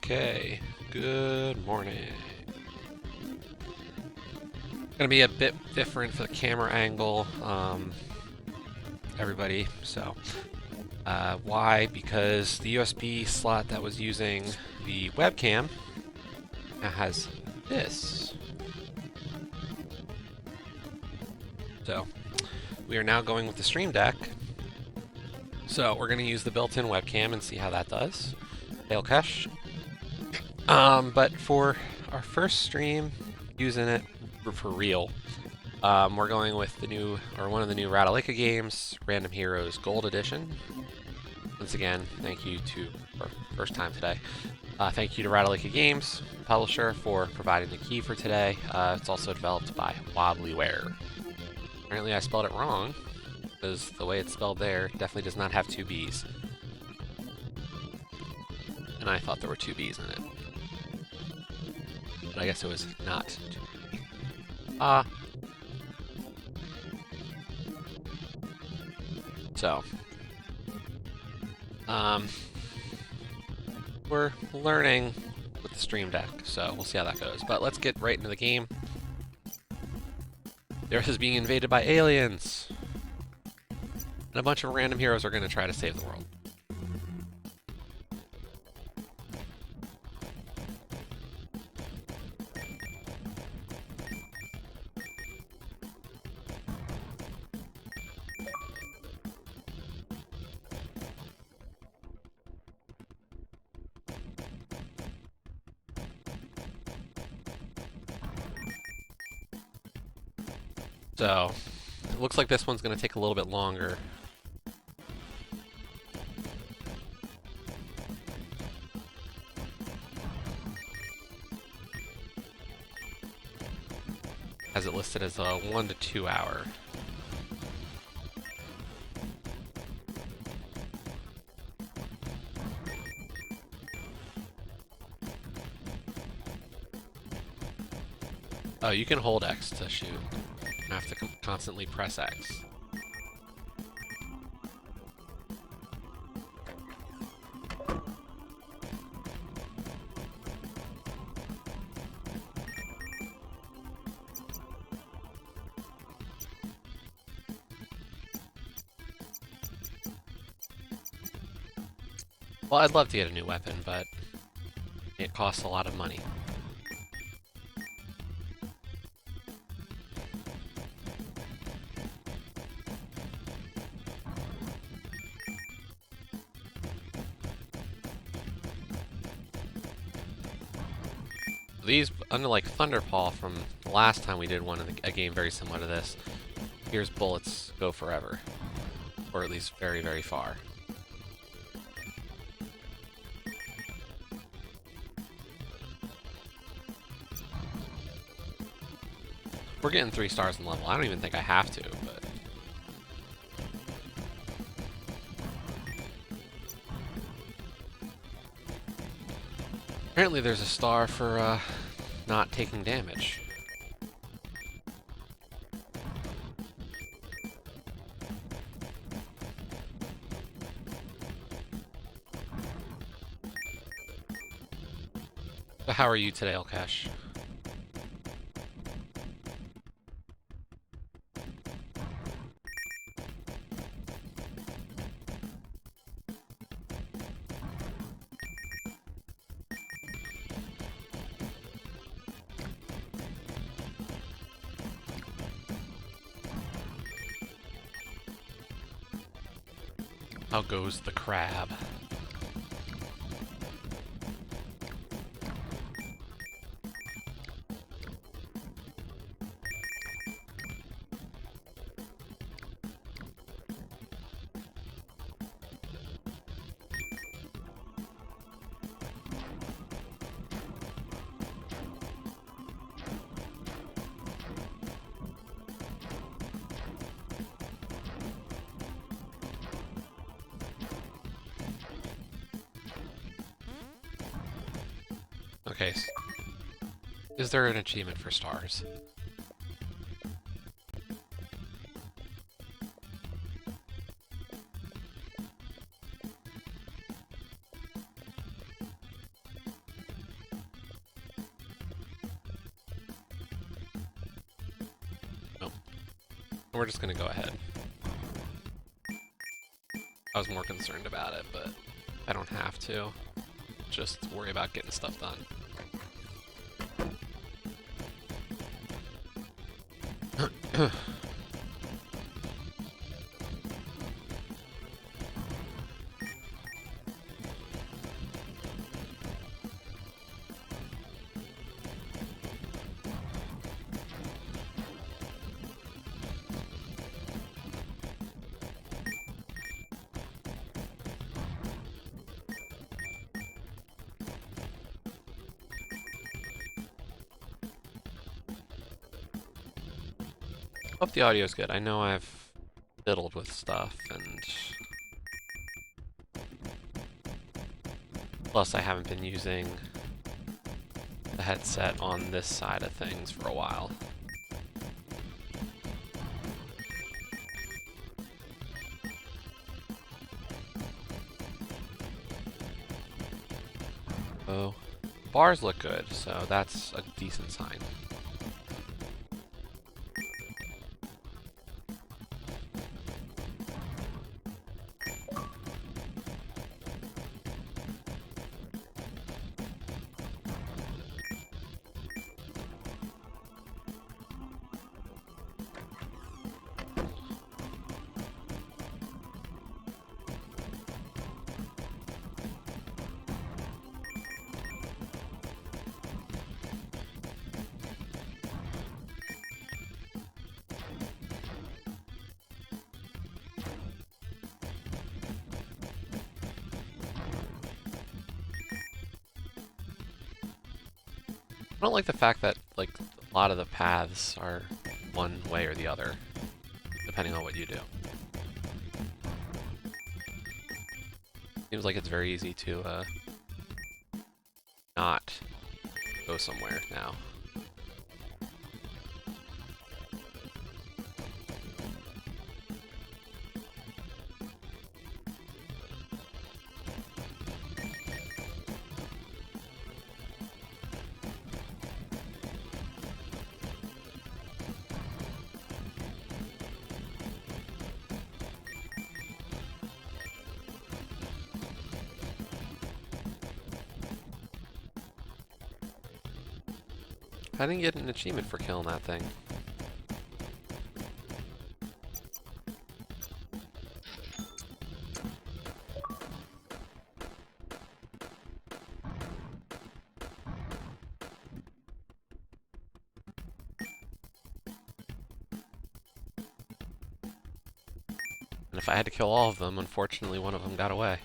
Okay, good morning. Gonna be a bit different for the camera angle, everybody. So, why? Because the USB slot that was using the webcam now has this. So, we are now going with the Stream Deck. So, we're gonna use the built-in webcam and see how that does. Hail Kesh. But for our first stream, using it for real, we're going with the new, or one of the new Radalika games, Random Heroes Gold Edition. Once again, thank you to, or first time today, thank you to Radalika Games, publisher, for providing the key for today. It's also developed by Wobblyware. Apparently I spelled it wrong, because the way it's spelled there definitely does not have two B's. And I thought there were two B's in it. But I guess it was not two B's. So, we're learning with the Stream Deck, so we'll see how that goes. But let's get right into the game. The Earth is being invaded by aliens, and a bunch of random heroes are going to try to save the world. So, it looks like this one's going to take a little bit longer. Has it listed as a 1 to 2 hour. Oh, you can hold X to shoot. You have to constantly press X. Well, I'd love to get a new weapon, but it costs a lot of money. These, unlike Thunderpaw from the last time we did one in a game very similar to this, here's bullets go forever. Or at least very, very far. We're getting 3 stars in level. I don't even think I have to, but... Apparently there's a star for, not taking damage. So how are you today, Elkash? How goes the crab? Okay, is there an achievement for stars? We're just gonna go ahead. I was more concerned about it, but I don't have to. Just worry about getting stuff done. Hope the audio's good. I know I've fiddled with stuff, and plus I haven't been using the headset on this side of things for a while. Oh, bars look good, so that's a decent sign. I don't like the fact that, like, a lot of the paths are one way or the other, depending on what you do. Seems like it's very easy to, not go somewhere now. I didn't get an achievement for killing that thing. And if I had to kill all of them, unfortunately one of them got away.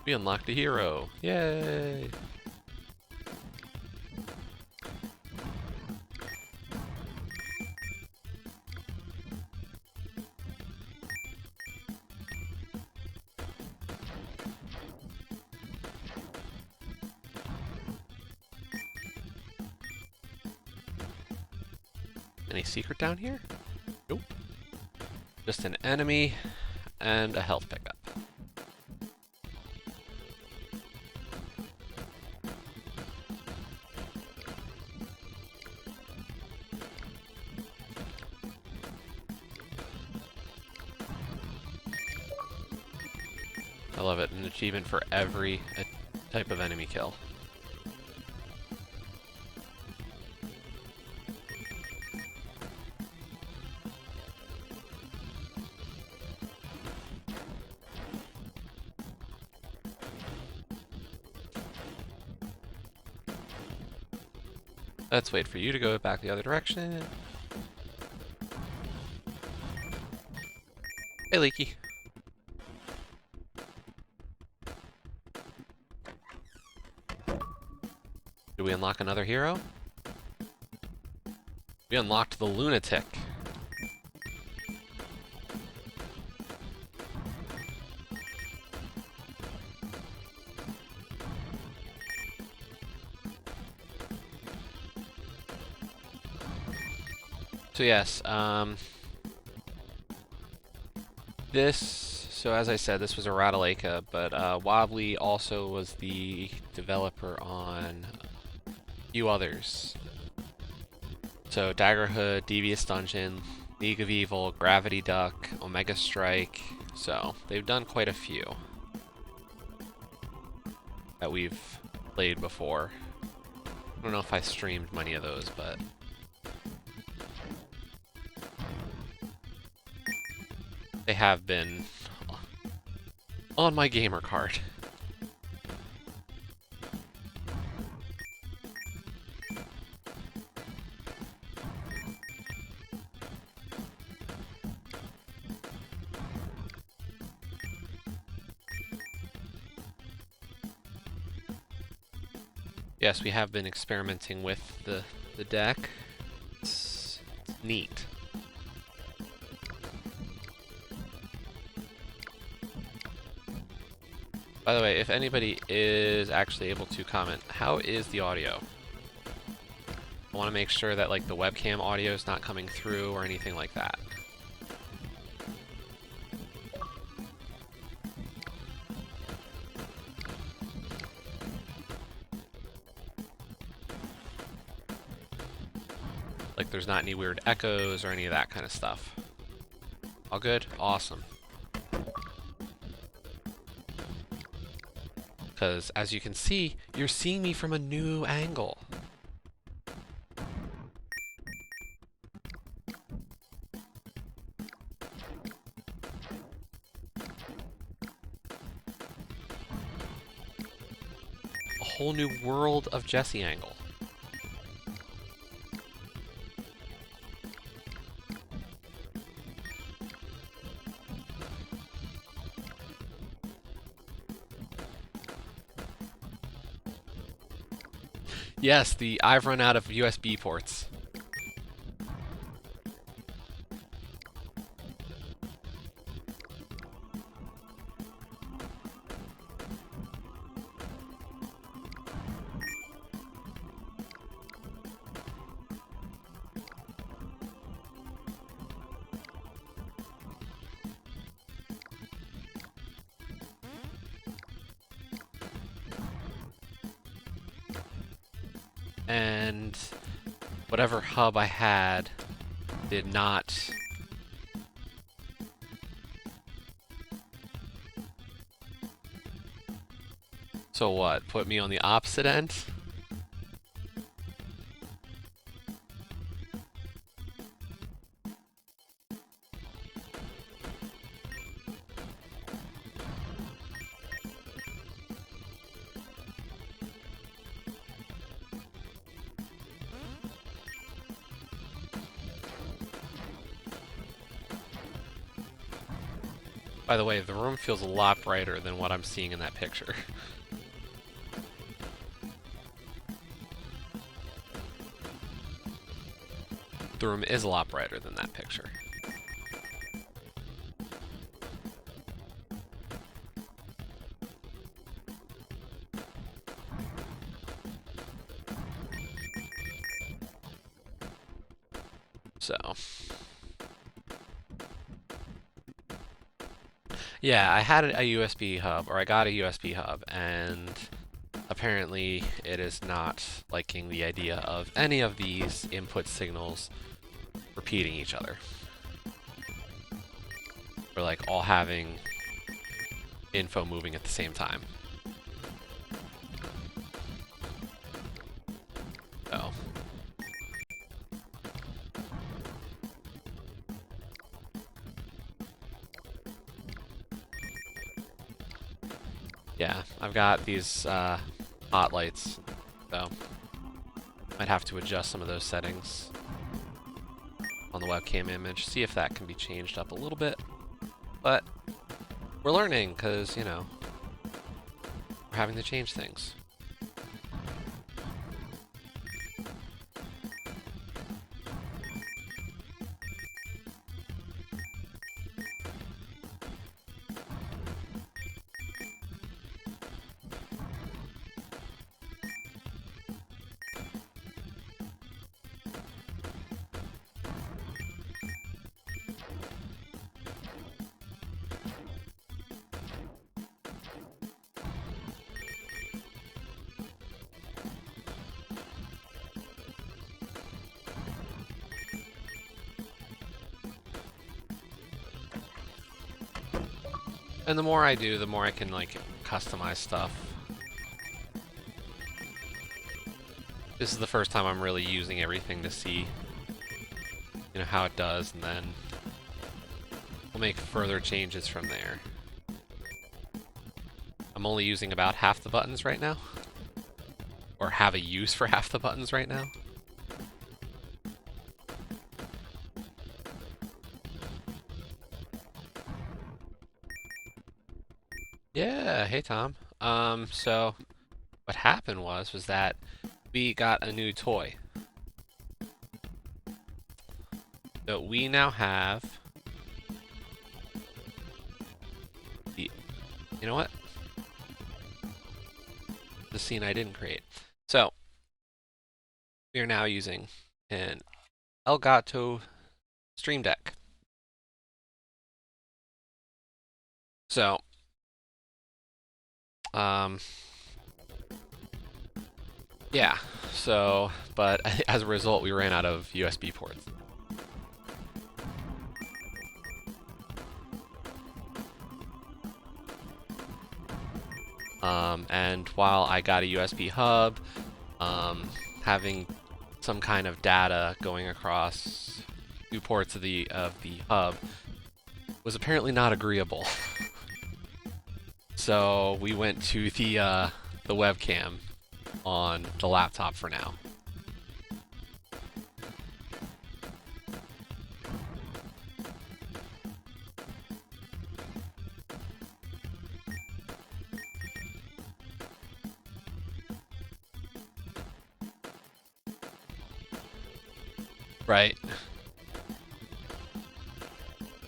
We unlocked a hero. Yay! Any secret down here? Nope. Just an enemy and a health pickup. I love it. An achievement for every type of enemy kill. Let's wait for you to go back the other direction. Hey, Leaky. we unlock another hero? We unlocked the Lunatic. So yes, so as I said, this was a Ratalaika, but Wobbly also was the developer on a few others. So Daggerhood, Devious Dungeon, League of Evil, Gravity Duck, Omega Strike. So they've done quite a few that we've played before. I don't know if I streamed many of those, but they have been on my gamer card. Yes, we have been experimenting with the deck. It's neat. By the way, if anybody is actually able to comment, how is the audio? I want to make sure that like the webcam audio is not coming through or anything like that. Like there's not any weird echoes or any of that kind of stuff. All good? Awesome. Because as you can see, you're seeing me from a new angle. A whole new world of Jesse angle. Yes, I've run out of USB ports. And whatever hub I had did not so what, put me on the opposite end? By the way, the room feels a lot brighter than what I'm seeing in that picture. The room is a lot brighter than that picture. So... yeah, I had a USB hub, or I got a USB hub, and apparently it is not liking the idea of any of these input signals repeating each other. Or like all having info moving at the same time. So. Yeah, I've got these hot lights, so might have to adjust some of those settings on the webcam image, see if that can be changed up a little bit. But we're learning, because, you know, we're having to change things. And the more I do, the more I can, like, customize stuff. This is the first time I'm really using everything to see, you know, how it does, and then we'll make further changes from there. I'm only using about half the buttons right now. Or have a use for half the buttons right now. Yeah, hey Tom. So what happened was that we got a new toy. So we now have the, you know what? The scene I didn't create. So we are now using an Elgato Stream Deck. So, yeah. So, but as a result, we ran out of USB ports. And while I got a USB hub, having some kind of data going across two ports of the hub was apparently not agreeable. So we went to the webcam on the laptop for now. Right.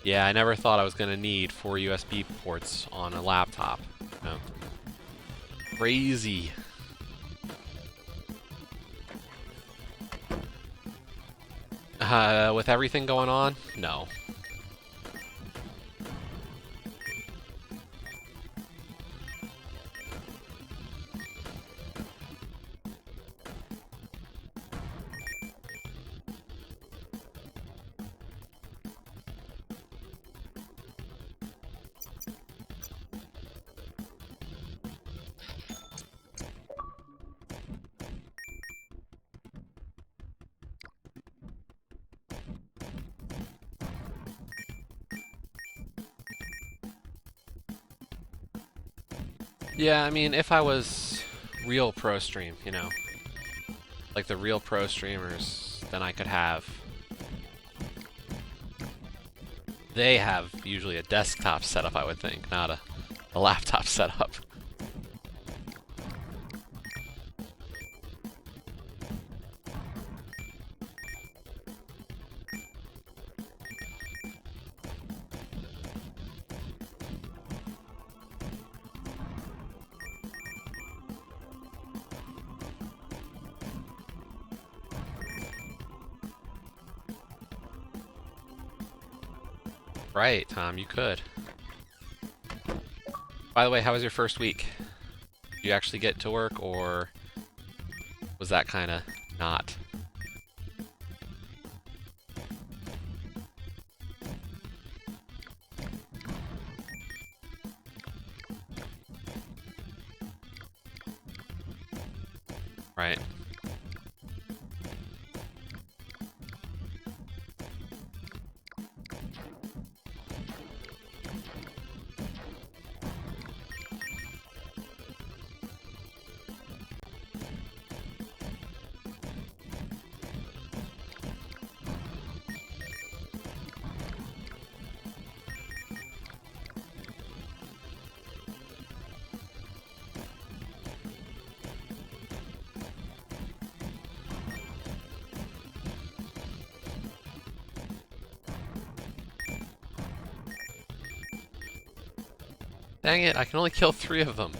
Yeah, I never thought I was going to need 4 USB ports on a laptop. You know? Crazy. With everything going on? No. Yeah, I mean, if I was real pro stream, you know, like the real pro streamers, then I could have. They have usually a desktop setup, I would think, not a laptop setup. Right, Tom, you could. By the way, how was your first week? Did you actually get to work, or was that kind of not? Right. Dang it, I can only kill 3 of them.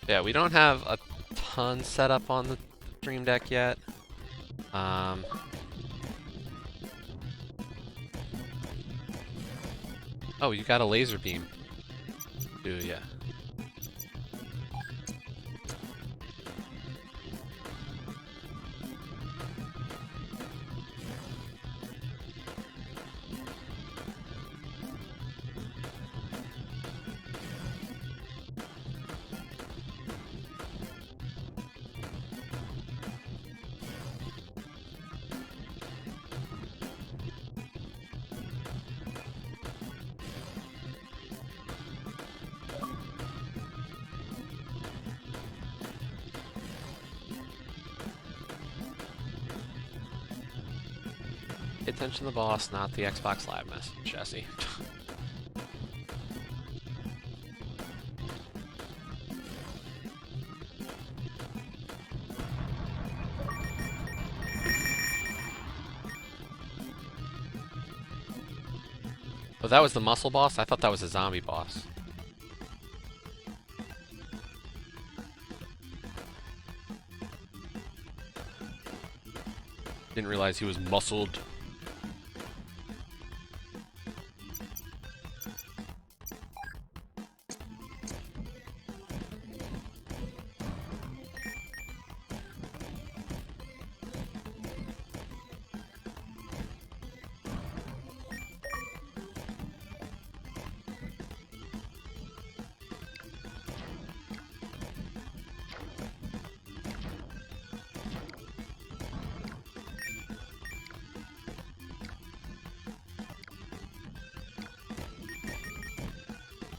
Yeah, we don't have a ton set up on the stream deck yet. Oh, you got a laser beam. Do ya? Pay attention to the boss, not the Xbox Live message, Jesse. Oh, that was the muscle boss? I thought that was a zombie boss. Didn't realize he was muscled.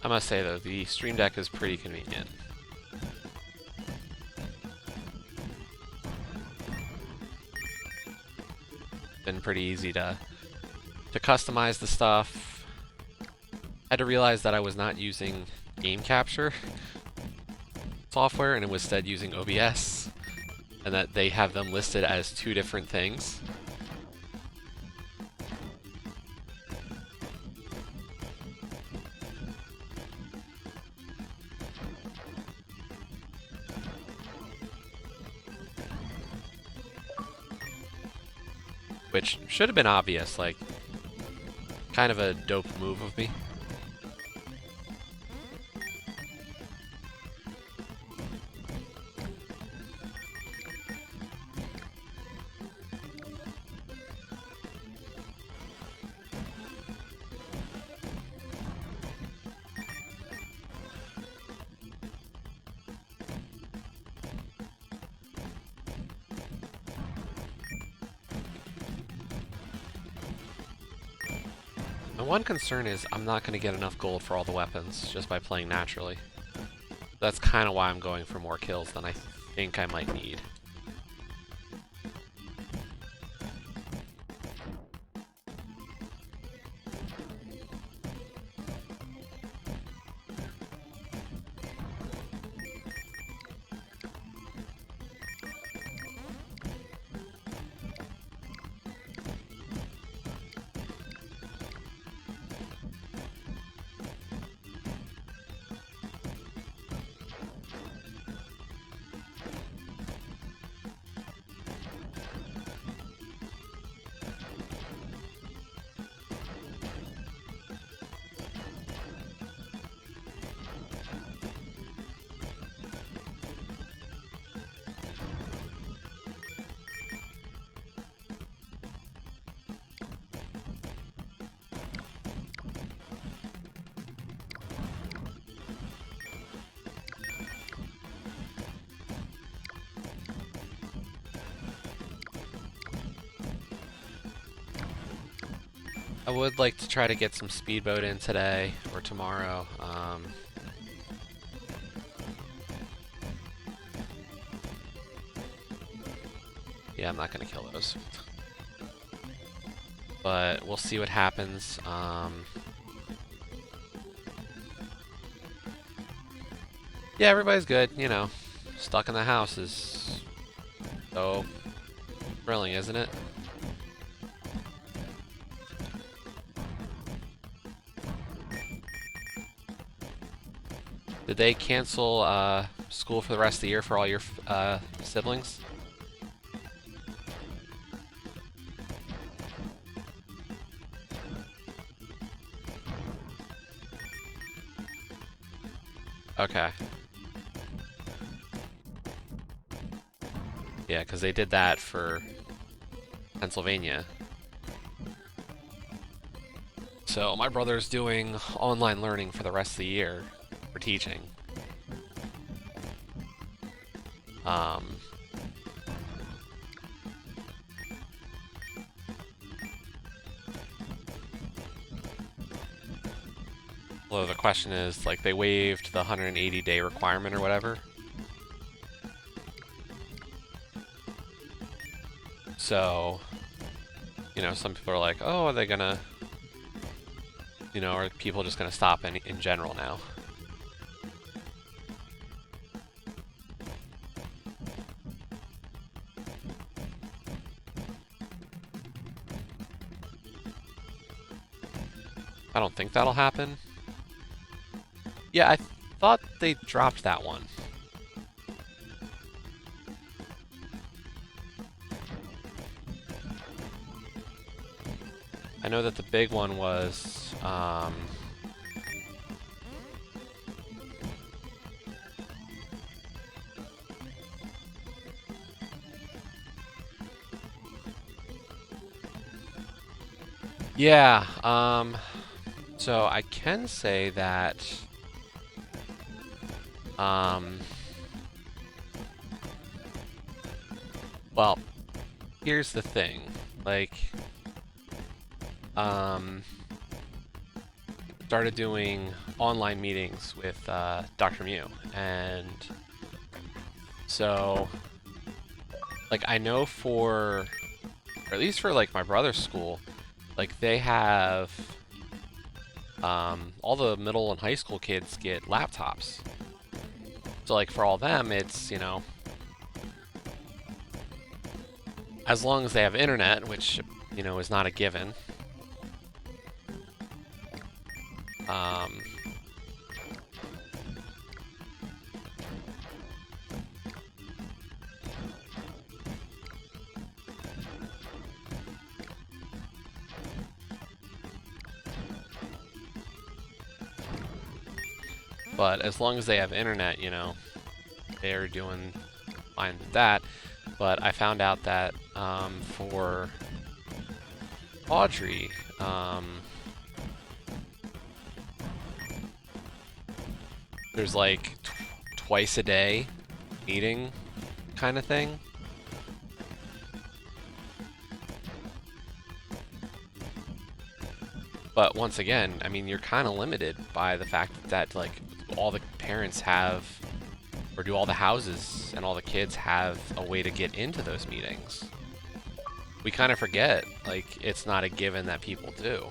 I must say though, the stream deck is pretty convenient. Been pretty easy to customize the stuff. I had to realize that I was not using game capture software and it was instead using OBS, and that they have them listed as two different things. Which should have been obvious, like, kind of a dope move of me. My one concern is I'm not going to get enough gold for all the weapons just by playing naturally. That's kind of why I'm going for more kills than I think I might need. I would like to try to get some speedboat in today or tomorrow. Yeah, I'm not gonna kill those. But we'll see what happens. Yeah, everybody's good, you know. Stuck in the house is so thrilling, isn't it? Did they cancel school for the rest of the year for all your siblings? Okay. Yeah, because they did that for Pennsylvania. So my brother's doing online learning for the rest of the year for teaching. Well, the question is, like, they waived the 180-day requirement or whatever. So, you know, some people are like, oh, are they gonna, you know, are people just gonna stop in general now? I don't think that'll happen. Yeah, I thought they dropped that one. I know that the big one was, yeah, so I can say that, well, here's the thing, like, started doing online meetings with Dr. Mew, and so, like, I know for, or at least for like my brother's school, like they have all the middle and high school kids get laptops. So like for all them, it's, you know, as long as they have internet, which, you know, is not a given. But as long as they have internet, you know, they're doing fine with that. But I found out that for Audrey, there's like twice a day meeting kind of thing. But once again, I mean, you're kind of limited by the fact that like all the parents have, or do all the houses and all the kids have a way to get into those meetings. We kind of forget, like, it's not a given that people do.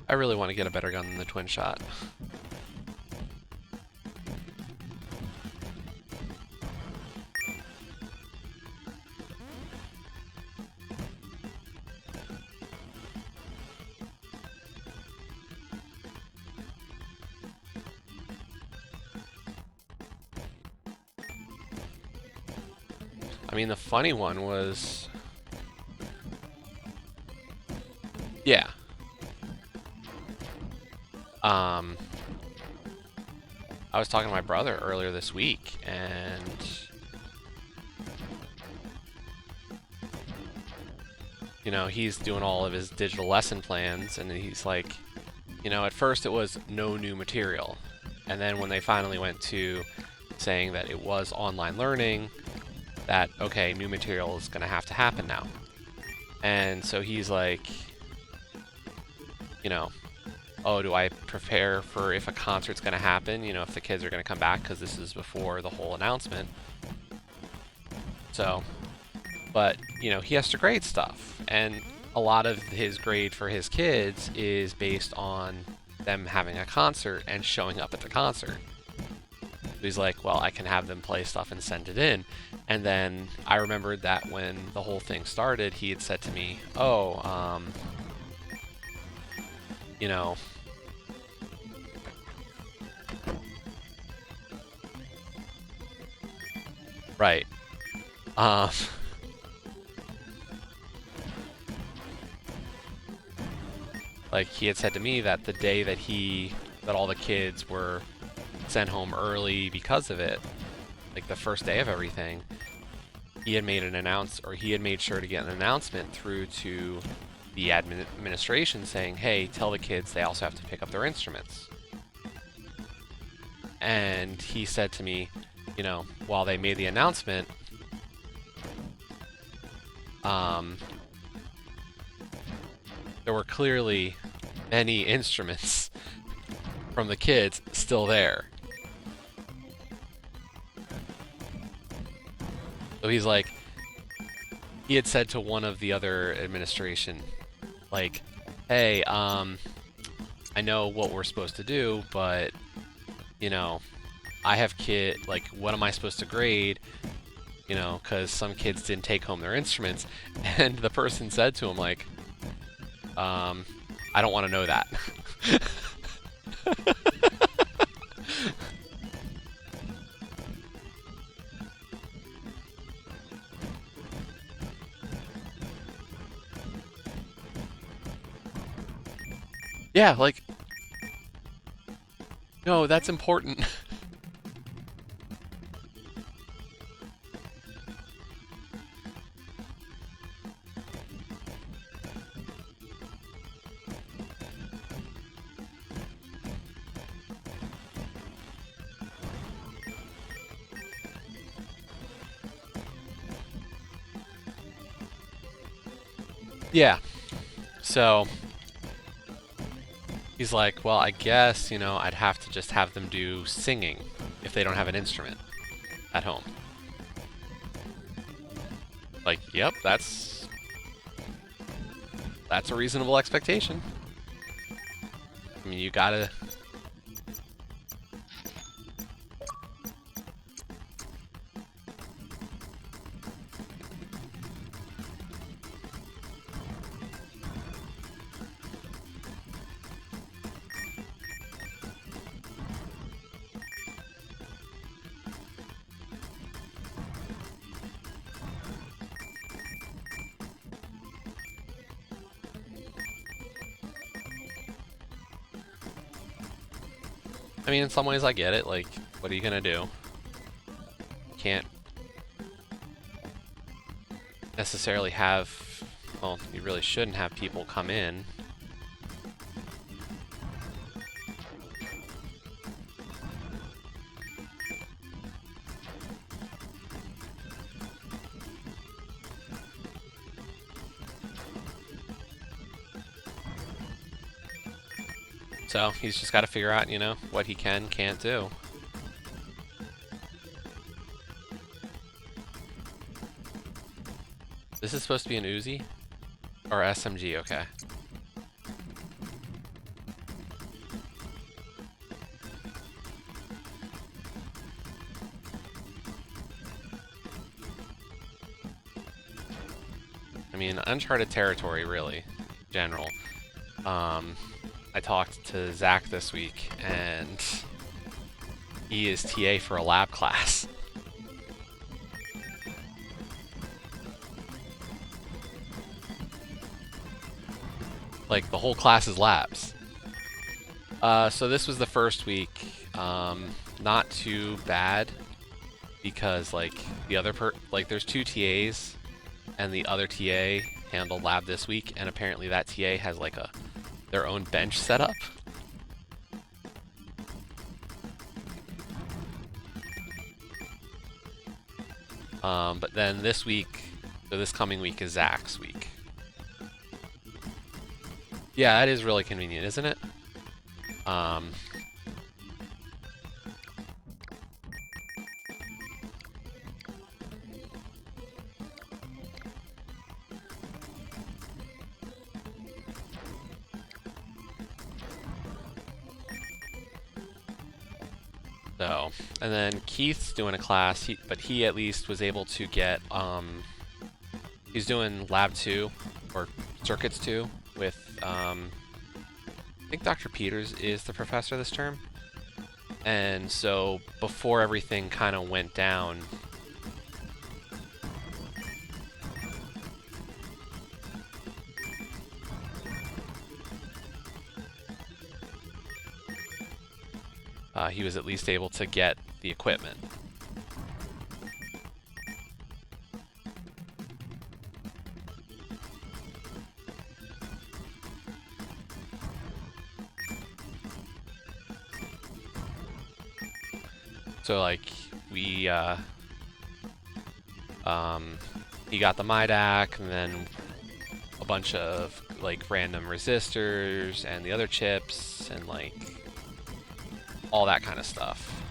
I really want to get a better gun than the twin shot. I mean, the funny one was, yeah. I was talking to my brother earlier this week, and you know, he's doing all of his digital lesson plans, and he's like, you know, at first it was no new material, and then when they finally went to saying that it was online learning, that, okay, new material is going to have to happen now. And so he's like, you know, oh, do I prepare for if a concert's going to happen, you know, if the kids are going to come back, because this is before the whole announcement. So, but, you know, he has to grade stuff. And a lot of his grade for his kids is based on them having a concert and showing up at the concert. He's like, well, I can have them play stuff and send it in. And then I remembered that when the whole thing started, he had said to me, oh, you know, right. Um, like he had said to me that the day that that all the kids were sent home early because of it, like the first day of everything, he had made he had made sure to get an announcement through to the administration saying, hey, tell the kids they also have to pick up their instruments. And he said to me, while they made the announcement, there were clearly many instruments from the kids still there. So he's like, he had said to one of the other administration, like, hey, I know what we're supposed to do, but, I have like, what am I supposed to grade? Because some kids didn't take home their instruments. And the person said to him, like, I don't want to know that. Yeah, like, no, that's important. Yeah. So he's like, well, I guess, I'd have to just have them do singing if they don't have an instrument at home. Like, yep, that's a reasonable expectation. I mean, you gotta... I mean, in some ways I get it. Like, what are you gonna do? Can't necessarily have... Well, you really shouldn't have people come in. So he's just got to figure out, what he can't do. This is supposed to be an Uzi? Or SMG, okay. I mean, uncharted territory, really, in general. I talked to Zach this week, and he is TA for a lab class. Like, the whole class is labs. So this was the first week. Not too bad, because, like, the other there's two TAs, and the other TA handled lab this week, and apparently that TA has, like, their own bench set up. But then this week, so this coming week is Zach's week. Yeah, that is really convenient, isn't it? So, and then Keith's doing a class, but he at least was able to get, he's doing Lab 2, or Circuits 2, with, I think Dr. Peters is the professor this term. And so, before everything kind of went down, he was at least able to get the equipment. So like he got the MIDAC and then a bunch of like random resistors and the other chips and like all that kind of stuff.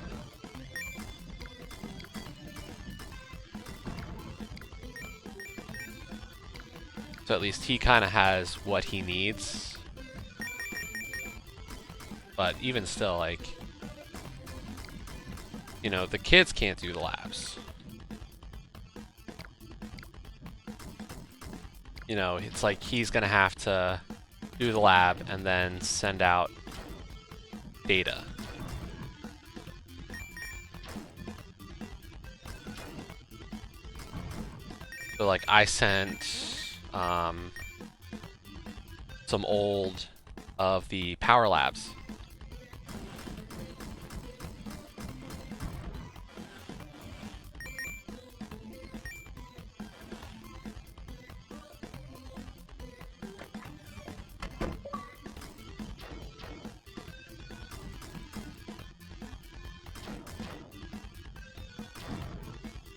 So at least he kind of has what he needs. But even still, like, you know, the kids can't do the labs. You know, it's like he's gonna have to do the lab and then send out data. So like I sent some old of the power labs.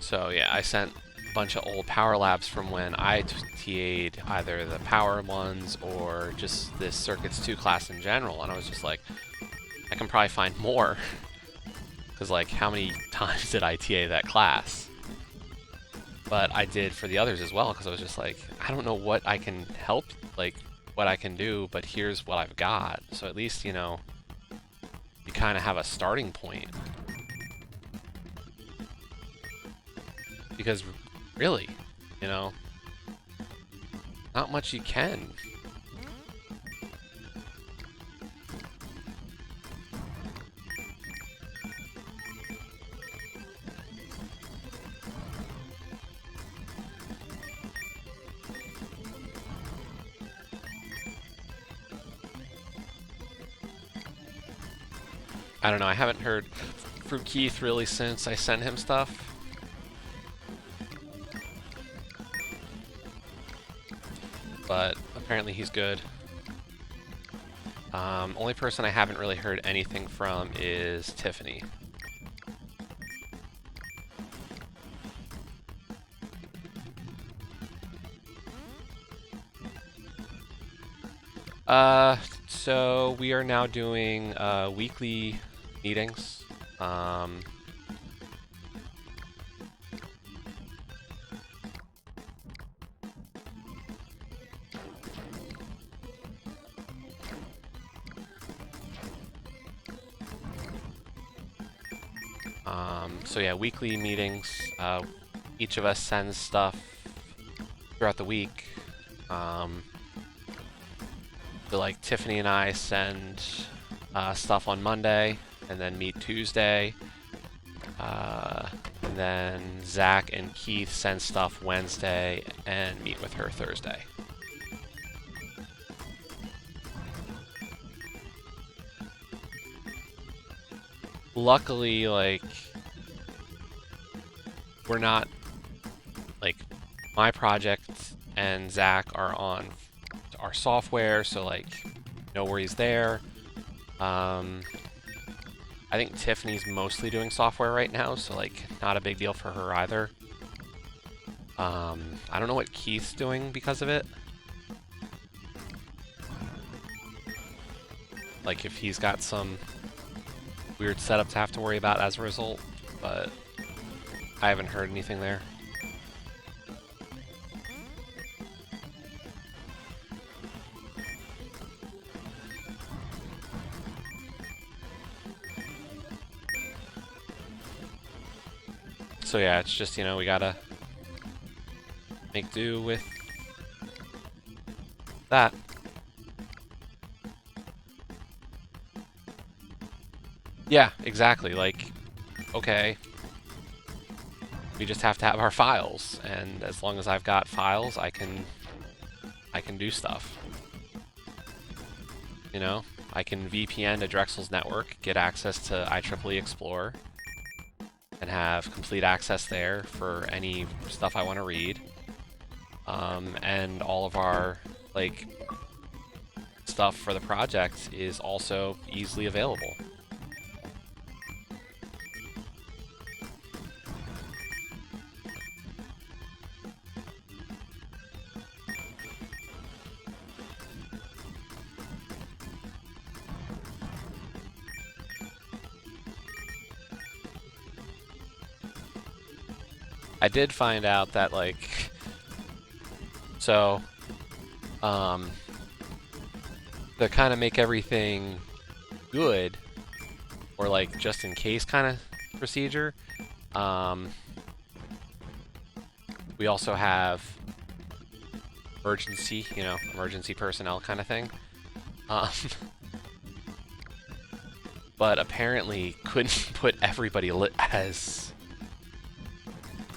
So yeah, I sent a bunch of old power labs from when I TA'd either the power ones or just this Circuits 2 class in general, and I was just like, I can probably find more. Because like, how many times did I TA that class? But I did for the others as well, because I was just like, I don't know what I can help, like, what I can do, but here's what I've got. So at least, you know, you kind of have a starting point. Because really, you know, not much you can. I don't know, I haven't heard from Keith really since I sent him stuff. But apparently he's good. Only person I haven't really heard anything from is Tiffany. So we are now doing weekly meetings. So yeah, weekly meetings. Each of us sends stuff throughout the week. So like Tiffany and I send stuff on Monday, and then meet Tuesday. And then Zach and Keith send stuff Wednesday and meet with her Thursday. Luckily, like, we're not, like, my project and Zach are on our software, so, like, no worries there. I think Tiffany's mostly doing software right now, so, like, not a big deal for her either. I don't know what Keith's doing because of it. Like, if he's got some weird setup to have to worry about as a result, but I haven't heard anything there. So yeah, it's just, you know, we gotta make do with that. Yeah, exactly. Like, okay, we just have to have our files, and as long as I've got files, I can do stuff. You know, I can VPN to Drexel's network, get access to IEEE Explorer, and have complete access there for any stuff I want to read. And all of our, like, stuff for the project is also easily available. I did find out that, like, so, to kind of make everything good, or like just in case kind of procedure, we also have emergency, you know, emergency personnel kind of thing. But apparently couldn't put everybody as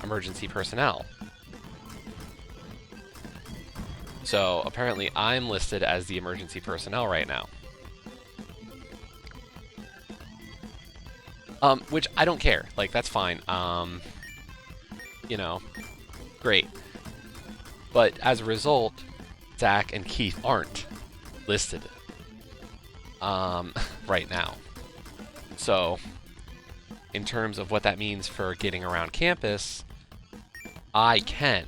emergency personnel. So apparently I'm listed as the emergency personnel right now. Which I don't care. Like, that's fine. You know, great. But as a result, Zach and Keith aren't listed right now. So, in terms of what that means for getting around campus, I can.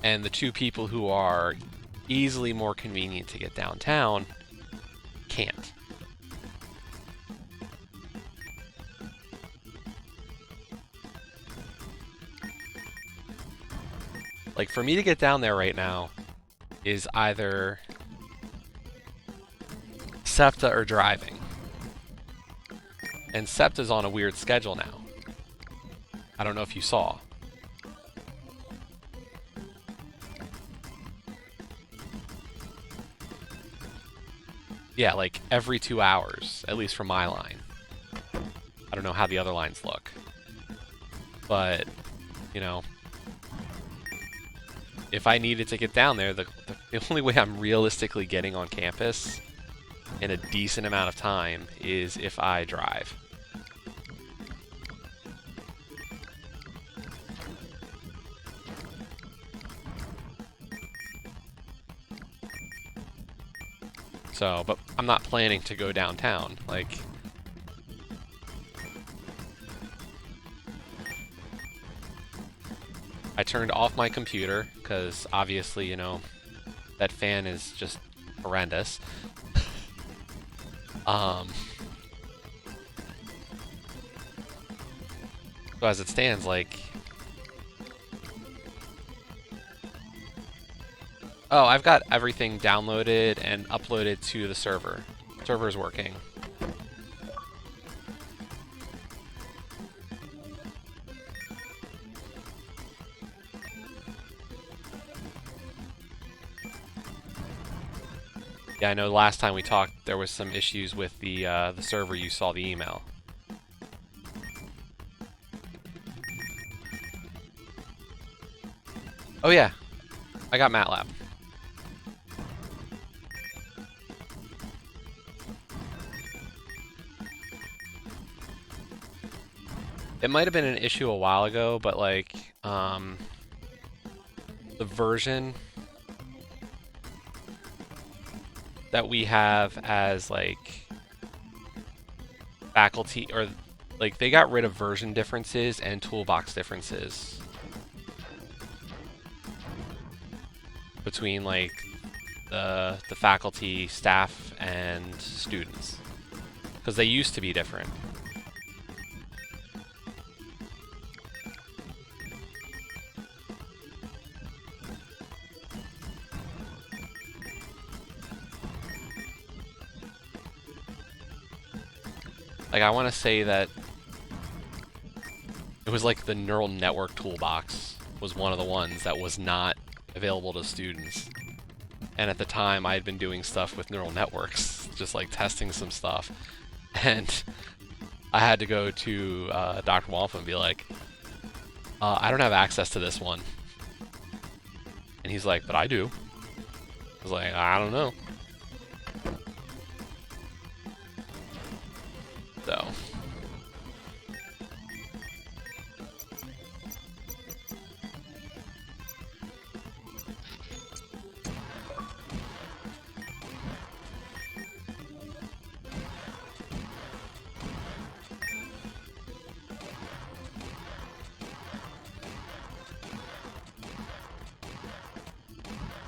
And the two people who are easily more convenient to get downtown can't. Like, for me to get down there right now is either SEPTA or driving. And SEPTA's on a weird schedule now. I don't know if you saw. Yeah, like every 2 hours, at least from my line. I don't know how the other lines look. But, you know, if I needed to get down there, the only way I'm realistically getting on campus in a decent amount of time is if I drive. So, but I'm not planning to go downtown. Like, I turned off my computer because obviously, you know, that fan is just horrendous. So as it stands, like, oh, I've got everything downloaded and uploaded to the server. Server's working. Yeah, I know last time we talked, there was some issues with the server. You saw the email. Oh yeah, I got MATLAB. It might have been an issue a while ago, but like, the version that we have as like faculty, or like they got rid of version differences and toolbox differences between like the faculty, staff, and students, because they used to be different. Like, I want to say that It was like the neural network toolbox was one of the ones that was not available to students. And at the time, I had been doing stuff with neural networks, just like testing some stuff. And I had to go to Dr. Wampa and be like, I don't have access to this one. And he's like, but I do. I was like, I don't know. So.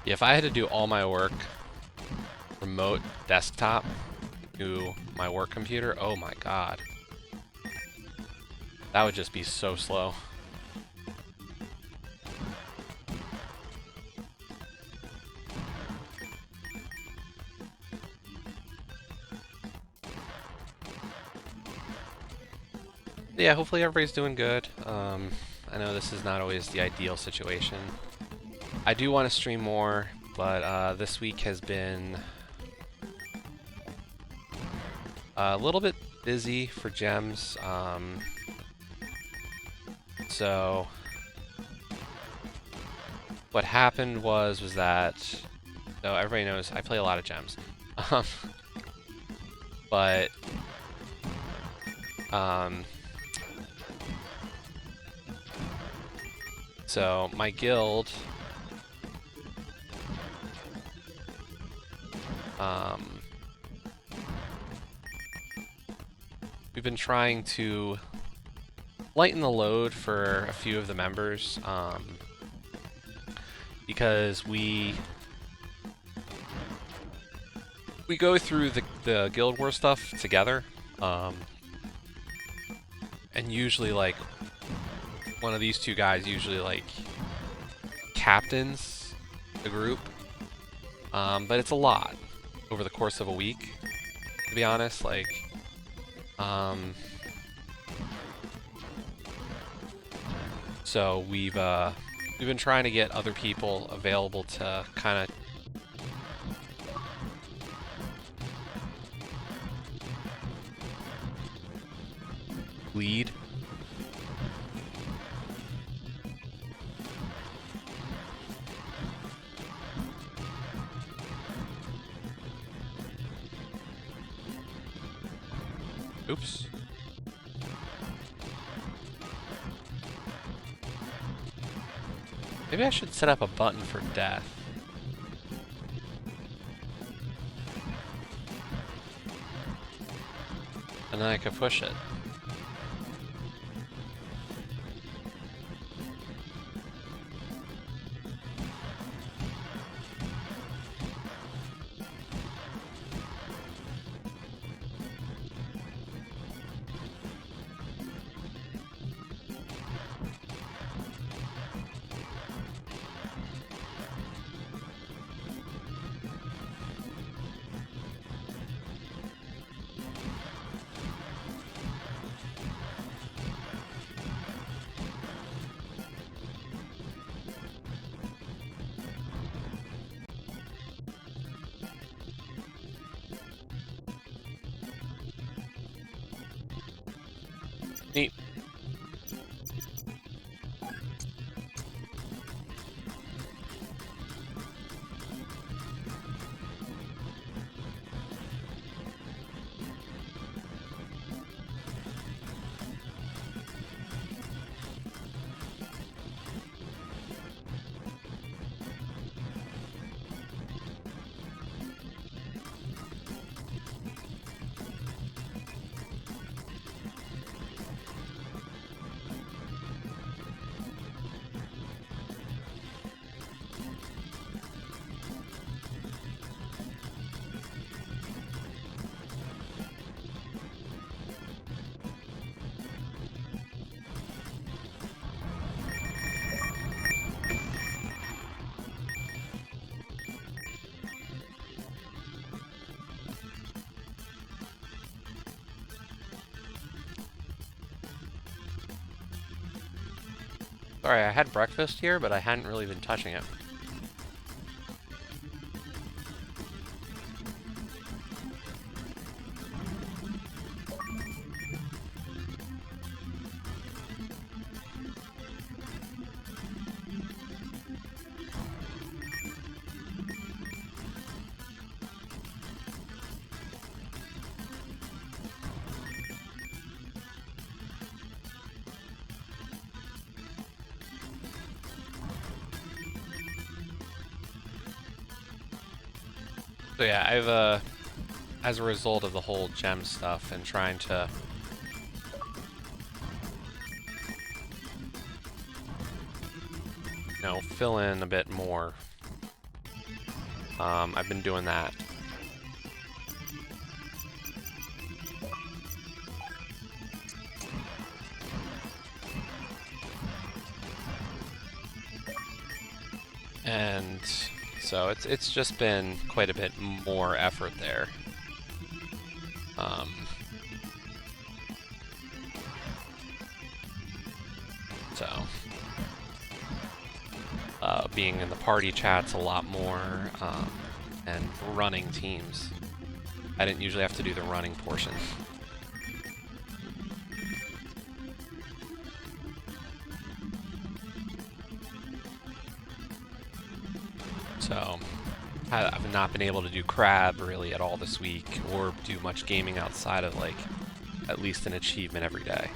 If I had to do all my work remote desktop to my work computer, oh my god. That would just be so slow. Yeah, hopefully everybody's doing good. I know this is not always the ideal situation. I do want to stream more, but this week has been a little bit busy for gems. So what happened was that, so everybody knows I play a lot of gems. But so my guild we've been trying to lighten the load for a few of the members, because we go through the Guild War stuff together, and usually like one of these two guys usually like captains the group, but it's a lot over the course of a week, to be honest. Like, so we've been trying to get other people available to kind of lead. Oops. Maybe I should set up a button for death. And then I could push it. Sorry, I had breakfast here, but I hadn't really been touching it. So yeah, I've as a result of the whole gem stuff and trying to fill in a bit more, I've been doing that. And so it's just been quite a bit more effort there. Being in the party chats a lot more, and running teams. I didn't usually have to do the running portion. So I've not been able to do crab really at all this week, or do much gaming outside of like at least an achievement every day.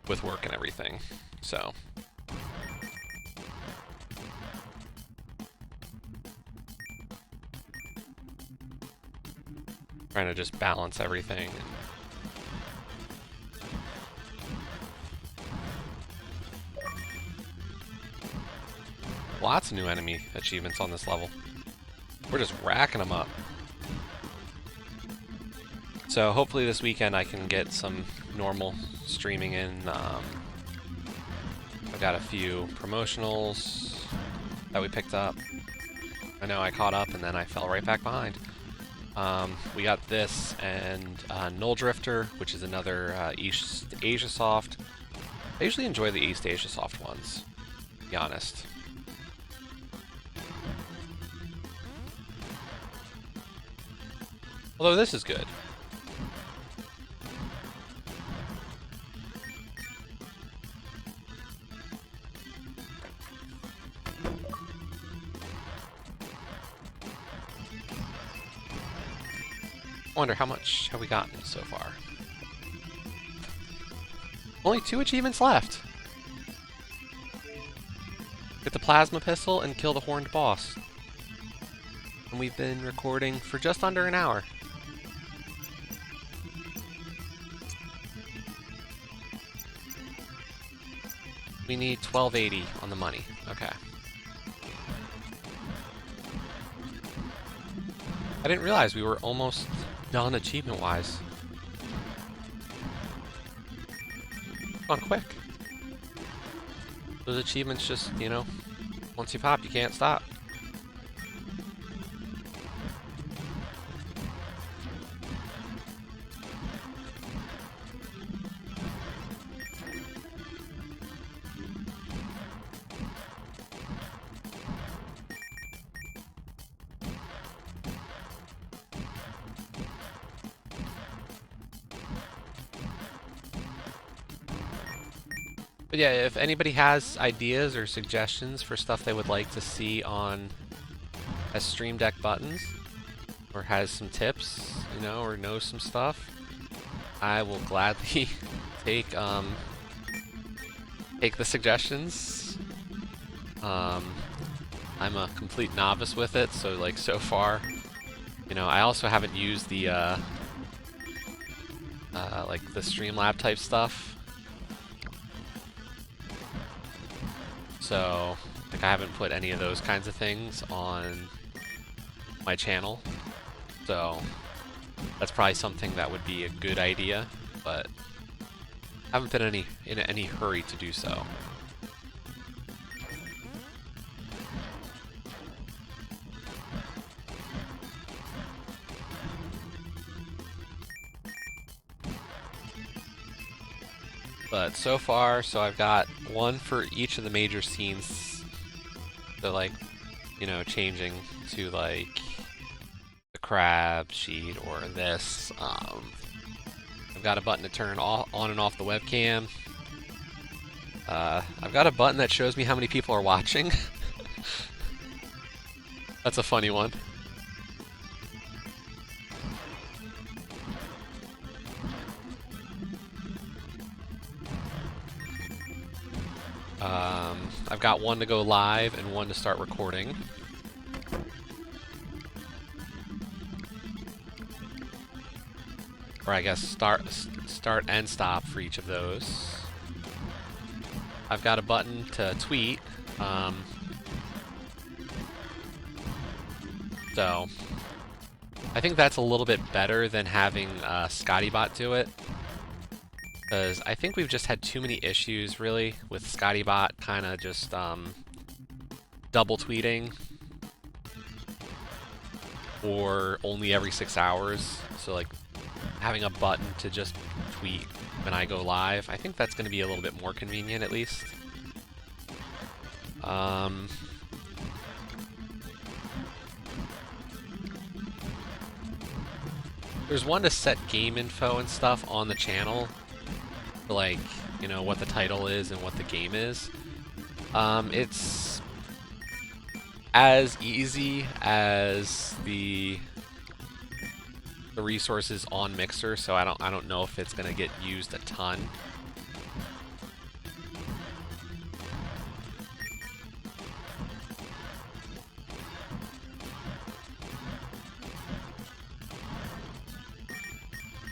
With work and everything, so. Trying to just balance everything. Lots of new enemy achievements on this level. We're just racking them up. So hopefully this weekend I can get some normal streaming in. I've got a few promotionals that we picked up. I know I caught up and then I fell right back behind. We got this and Null Drifter, which is another East Asia Soft. I usually enjoy the East Asia Soft ones, to be honest. Although this is good. I wonder how much have we gotten so far? Only 2 achievements left. Get the plasma pistol and kill the horned boss. And we've been recording for just under an hour. We need 1280 on the money. Okay. I didn't realize we were almost done achievement-wise. Gone quick. Those achievements just, you know, once you pop, you can't stop. But yeah, if anybody has ideas or suggestions for stuff they would like to see on as Stream Deck buttons, or has some tips, you know, or knows some stuff, I will gladly take the suggestions. I'm a complete novice with it, so like so far, you know, I also haven't used the like the Streamlab type stuff. So, like, I haven't put any of those kinds of things on my channel. So, that's probably something that would be a good idea, but I haven't been in any hurry to do so. But so far, so I've got one for each of the major scenes. So like, you know, changing to like the crab sheet or this. I've got a button to turn on and off the webcam. I've got a button that shows me how many people are watching. That's a funny one. I've got one to go live and one to start recording. Or I guess start and stop for each of those. I've got a button to tweet. So I think that's a little bit better than having ScottyBot do it. Because I think we've just had too many issues, really, with ScottyBot kind of just double tweeting or only every 6 hours. So, like, having a button to just tweet when I go live, I think that's going to be a little bit more convenient, at least. There's one to set game info and stuff on the channel. Like, you know, what the title is and what the game is. It's as easy as the resources on Mixer, so I don't know if it's gonna get used a ton.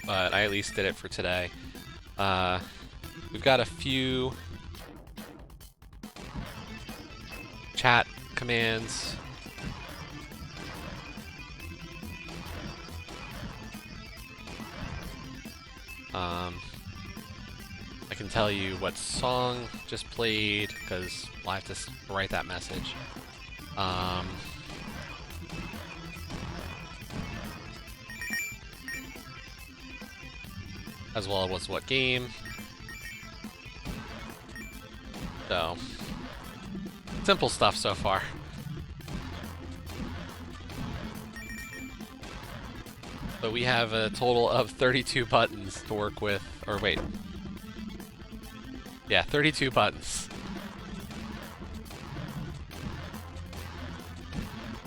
But I at least did it for today. We've got a few chat commands. I can tell you what song just played because I have to write that message. As well as what game. So, simple stuff so far. So we have a total of 32 buttons to work with, or wait. Yeah, 32 buttons.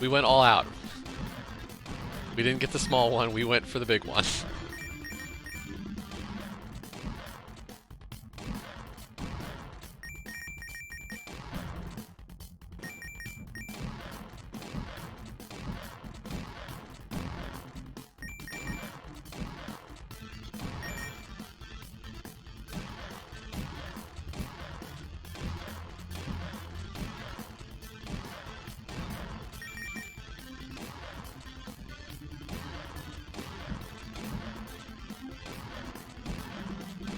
We went all out. We didn't get the small one, we went for the big one.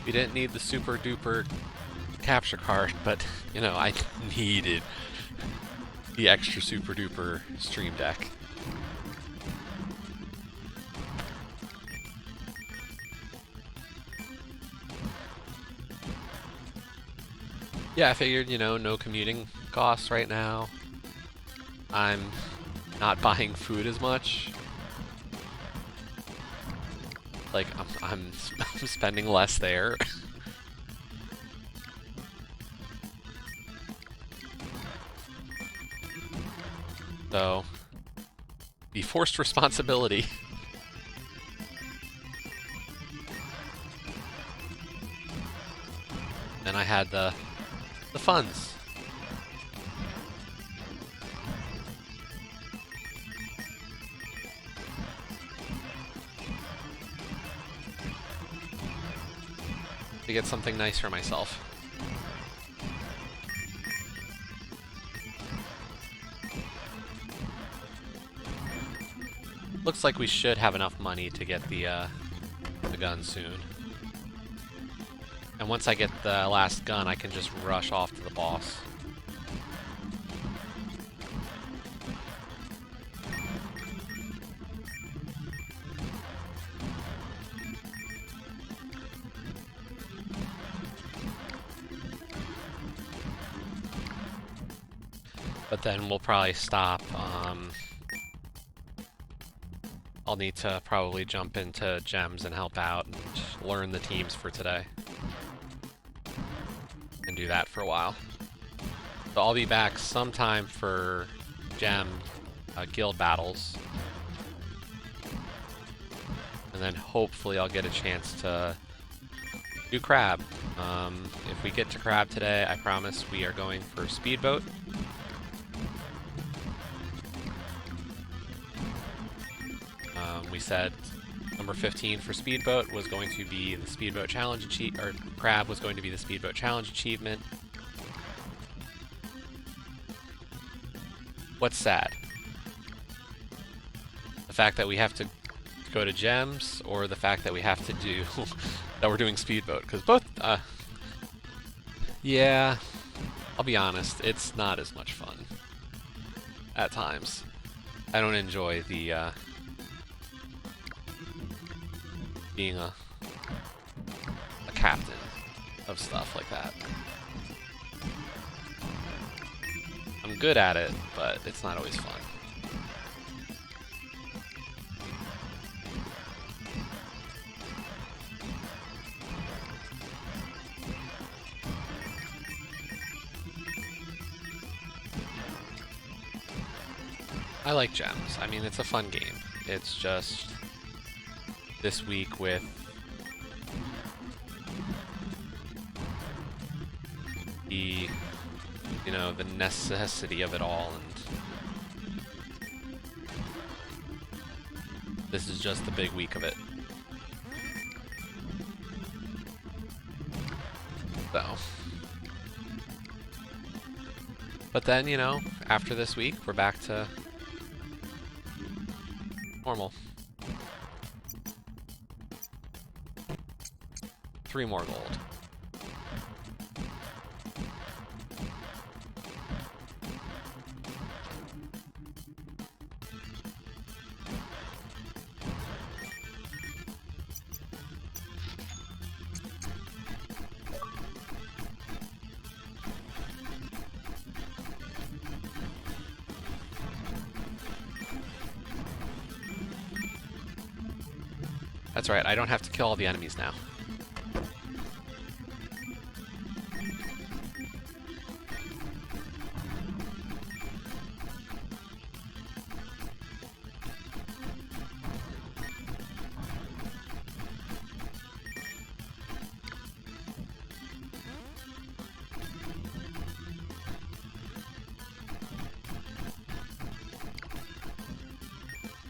We didn't need the super duper capture card, but, you know, I needed the extra super duper stream deck. Yeah, I figured, you know, no commuting costs right now. I'm not buying food as much. Like, I'm spending less there. So, the forced responsibility. And I had the funds. To get something nice for myself. Looks like we should have enough money to get the gun soon. And once I get the last gun, I can just rush off to the boss. But then we'll probably stop. I'll need to probably jump into gems and help out and learn the teams for today. And do that for a while. So I'll be back sometime for gem guild battles. And then hopefully I'll get a chance to do crab. If we get to crab today, I promise we are going for speedboat. We said number 15 for speedboat was going to be the speedboat challenge or crab was going to be the speedboat challenge achievement. What's sad? The fact that we have to go to gems, or the fact that we have to do that we're doing speedboat? Because both, yeah, I'll be honest, it's not as much fun at times. I don't enjoy the being a captain of stuff like that. I'm good at it, but it's not always fun. I like gems. I mean, it's a fun game. It's just this week with the, you know, the necessity of it all, and this is just the big week of it. So, but then, you know, after this week, we're back to normal. 3 more gold. That's right, I don't have to kill all the enemies now.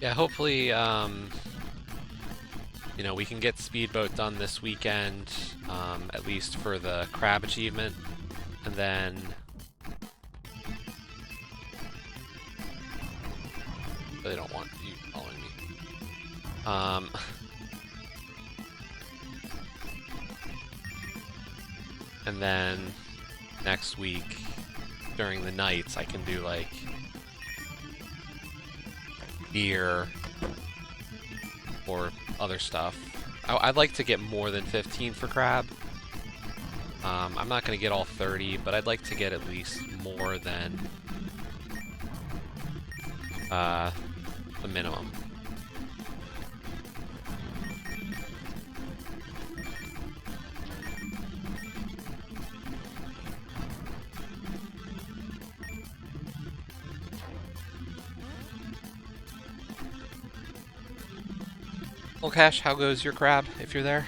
Yeah, hopefully, you know, we can get Speedboat done this weekend, at least for the crab achievement, and then really don't want you following me. And then next week during the nights I can do like beer or other stuff. I'd like to get more than 15 for crab. I'm not going to get all 30, but I'd like to get at least more than the minimum. Well, Cash, how goes your crab, if you're there?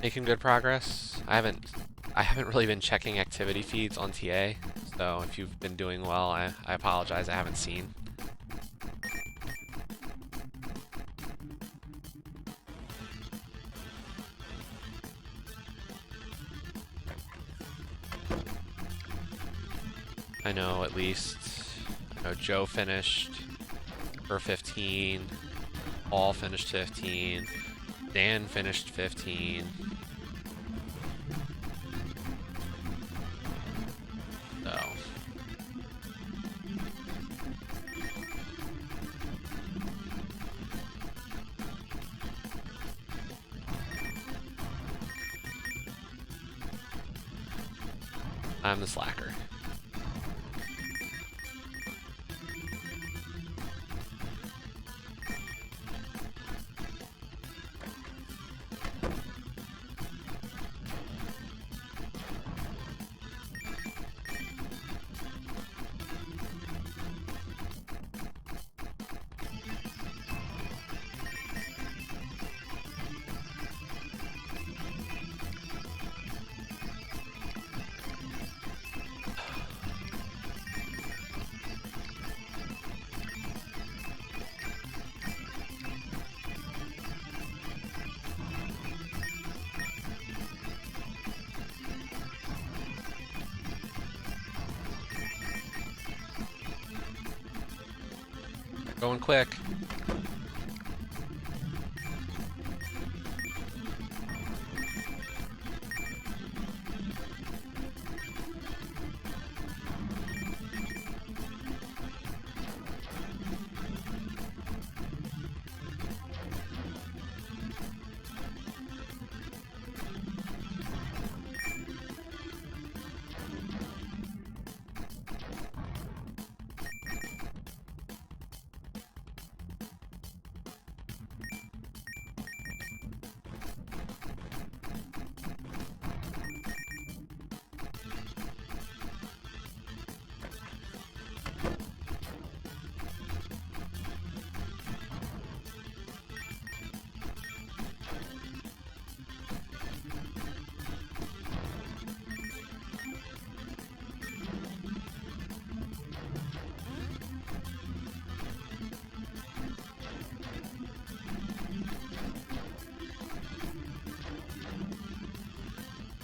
Making good progress? I haven't really been checking activity feeds on TA, so if you've been doing well, I apologize, I haven't seen. I know at least, I know Joe finished for 15. Paul finished 15. Dan finished 15. So. I'm the slacker. Going quick.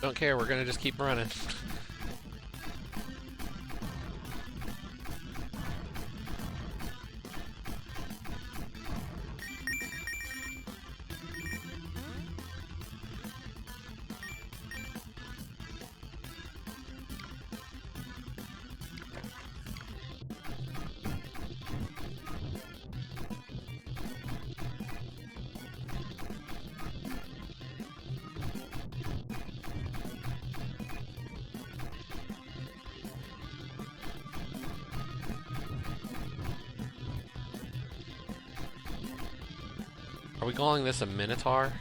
Don't care, we're gonna just keep running. Are we calling this a Minotaur?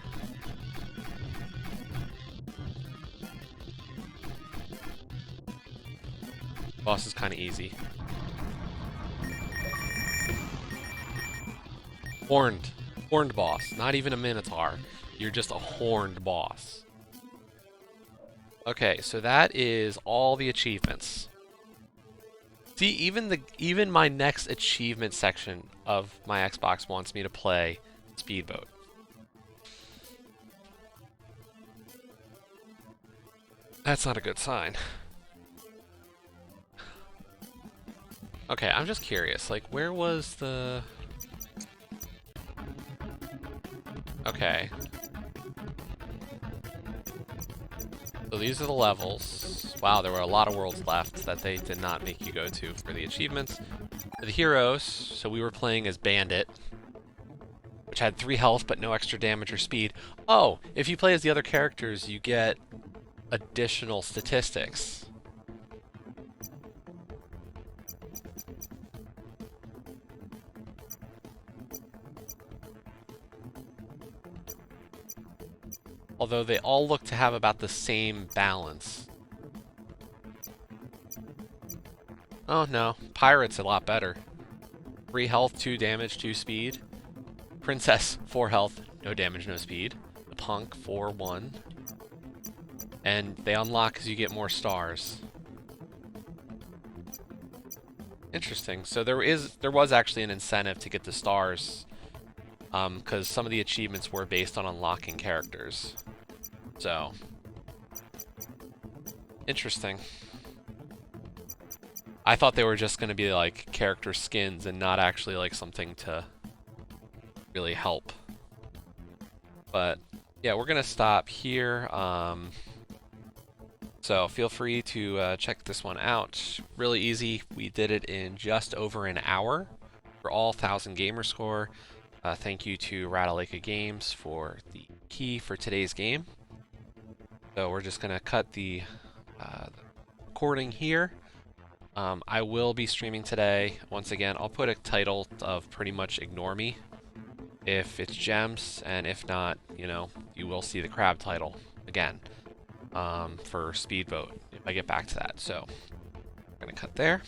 Boss is kind of easy. Horned. Horned boss. Not even a Minotaur. You're just a horned boss. Okay, so that is all the achievements. See, even my next achievement section of my Xbox wants me to play Speedboat. That's not a good sign. Okay, I'm just curious, like, where was the... Okay. So these are the levels. Wow, there were a lot of worlds left that they did not make you go to for the achievements. For the heroes, so we were playing as Bandit, which had 3 health but no extra damage or speed. Oh, if you play as the other characters, you get additional statistics. Although they all look to have about the same balance. Oh no, Pirate's a lot better. 3 health, 2 damage, 2 speed. Princess, 4 health, no damage, no speed. The Punk, 4, 1. And they unlock as you get more stars. Interesting. So there was actually an incentive to get the stars, because some of the achievements were based on unlocking characters. So, interesting. I thought they were just going to be like character skins and not actually like something to really help. But yeah, we're going to stop here. So feel free to check this one out. Really easy. We did it in just over an hour for all 1000 gamer score. Thank you to Ratalaika Games for the key for today's game. So we're just going to cut the recording here. I will be streaming today. Once again, I'll put a title of pretty much ignore me if it's gems, and if not, you know, you will see the crab title again for Speedboat if I get back to that. So I'm going to cut there.